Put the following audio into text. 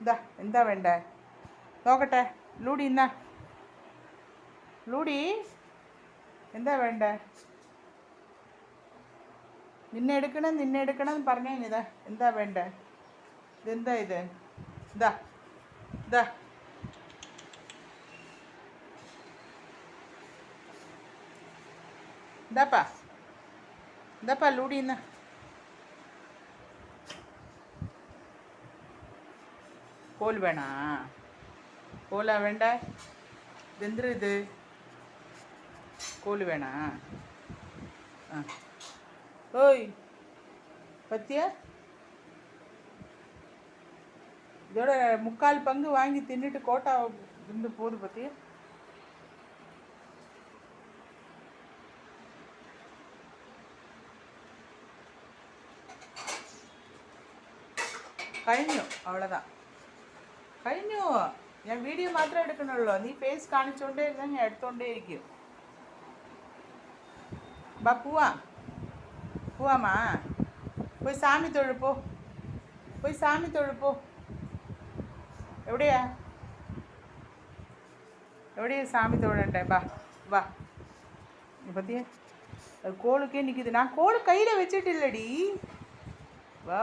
ഇതാ എന്താ വേണ്ടേ നോക്കട്ടെ. ലൂഡി എന്നാ ലൂഡി എന്താ വേണ്ടേ? നിന്നെ എടുക്കണം എന്ന് പറഞ്ഞതാ. എന്താ വേണ്ടേ? ഇതെന്താ ഇത്? ഇതാ ഇതാ ഇതാപ്പാ ലൂഡി എന്നാ കോല് വേണാ? കോലാ വേണ്ട? ഇതെന്ത് ഇത്? കോല് വേണാ? ആ ഓയ് പറ്റിയ இதோட 3/4 பங்கு வாங்கி தின்னுட்டு கோட்டா இருந்து போகுது பற்றி. കഴിഞ്ഞു, അവളതാ കഴിഞ്ഞു. ഞാൻ വീഡിയോ മാത്രമേ എടുക്കണുള്ളൂ. നീ ഫേസ് കാണിച്ചുകൊണ്ടേ ഇരുന്നാൽ ഞാൻ എടുത്തോണ്ടേ ഇരിക്കും. ബാ പോവാമാ. പോയി സാമി തൊഴുപ്പോ. എവിടെയാ சாமி தொழண்டே? வா பத்தியா கோலுக்கே நிற்கிது. நான் கோலு கையில் வச்சுட்டு இல்லடி. வா